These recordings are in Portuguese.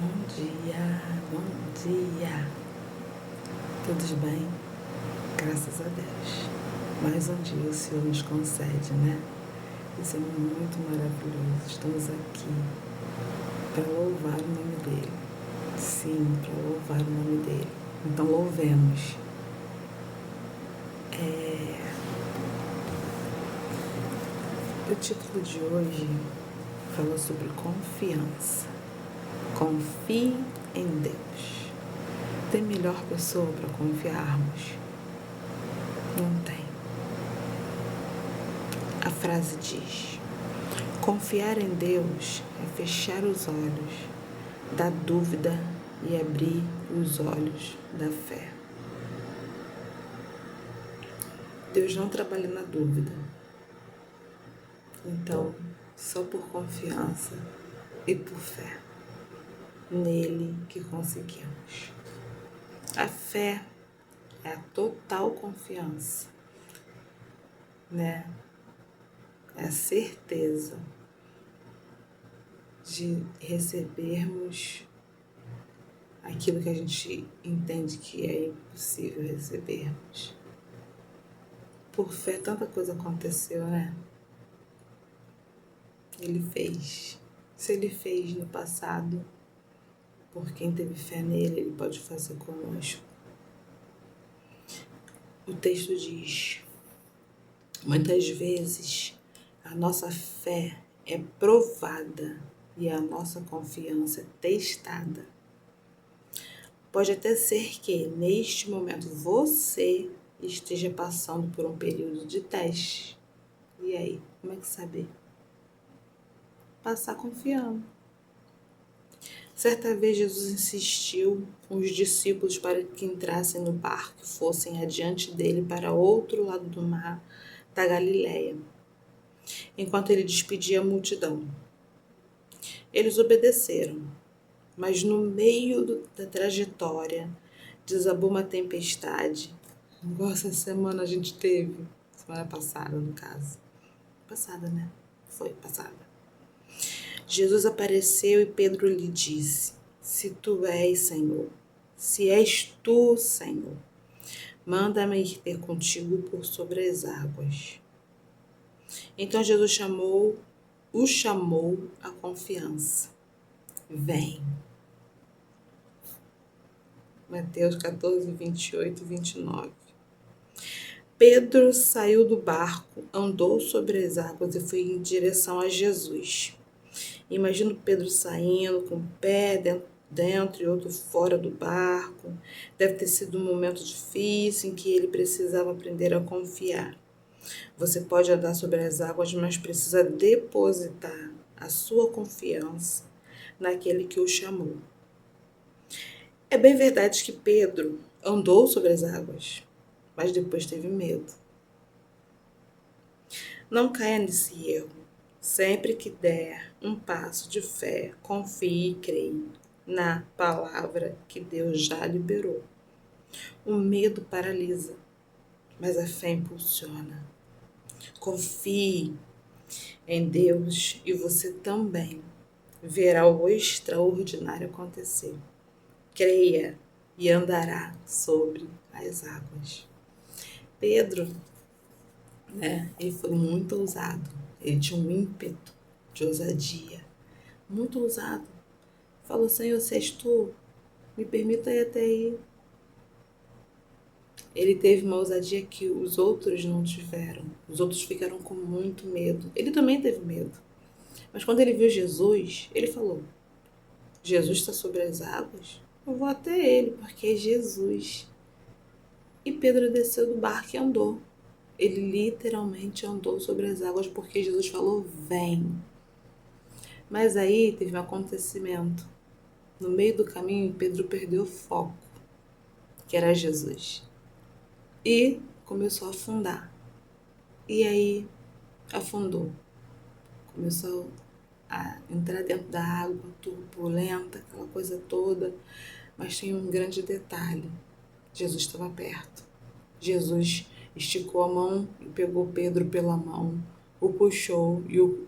Bom dia, bom dia. Todos bem? Graças a Deus. Mais um dia o Senhor nos concede, né? Isso é muito maravilhoso. Estamos aqui para louvar o nome dEle. Sim, para louvar o nome dEle. Então louvemos. O título de hoje fala sobre confiança. Confie em Deus. Tem melhor pessoa para confiarmos? Não tem. A frase diz: confiar em Deus é fechar os olhos da dúvida e abrir os olhos da fé. Deus não trabalha na dúvida. Então, só por confiança e por fé nele que conseguimos. A fé é a total confiança, né? É a certeza de recebermos aquilo que a gente entende que é impossível recebermos. Por fé, tanta coisa aconteceu, né? Ele fez. Se ele fez no passado, por quem teve fé nele, ele pode fazer conosco. O texto diz: muitas vezes a nossa fé é provada e a nossa confiança é testada. Pode até ser que, neste momento, você esteja passando por um período de teste. E aí, como é que saber? Passar confiando. Certa vez, Jesus insistiu com os discípulos para que entrassem no barco e fossem adiante dele para outro lado do mar da Galileia, enquanto ele despedia a multidão. Eles obedeceram, mas no meio da trajetória desabou uma tempestade. Igual essa semana a gente teve, semana passada no caso. Passada, né? Foi passada. Jesus apareceu e Pedro lhe disse: se tu és, Senhor, se és tu, Senhor, manda-me ir ter contigo por sobre as águas. Então Jesus o chamou à confiança. Vem. Mateus 14, 28 e 29. Pedro saiu do barco, andou sobre as águas e foi em direção a Jesus. Imagino Pedro saindo com o pé dentro e outro fora do barco. Deve ter sido um momento difícil em que ele precisava aprender a confiar. Você pode andar sobre as águas, mas precisa depositar a sua confiança naquele que o chamou. É bem verdade que Pedro andou sobre as águas, mas depois teve medo. Não caia nesse erro. Sempre que der um passo de fé, confie e creia na palavra que Deus já liberou. O medo paralisa, mas a fé impulsiona. Confie em Deus e você também verá o extraordinário acontecer. Creia e andará sobre as águas. Pedro, né, ele foi muito ousado. Ele tinha um ímpeto de ousadia, muito ousado. Falou: Senhor, se és tu, me permita ir até aí. Ele teve uma ousadia que os outros não tiveram. Os outros ficaram com muito medo. Ele também teve medo. Mas quando ele viu Jesus, ele falou: Jesus está sobre as águas? Eu vou até ele, porque é Jesus. E Pedro desceu do barco e andou. Ele literalmente andou sobre as águas porque Jesus falou: vem. Mas aí teve um acontecimento. No meio do caminho, Pedro perdeu o foco, que era Jesus. E começou a afundar. E aí afundou. Começou a entrar dentro da água, turbulenta, aquela coisa toda. Mas tem um grande detalhe. Jesus estava perto. Jesus esticou a mão e pegou Pedro pela mão, o puxou e o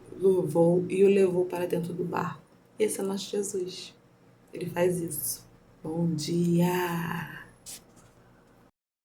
levou para dentro do barco. Esse é nosso Jesus. Ele faz isso. Bom dia!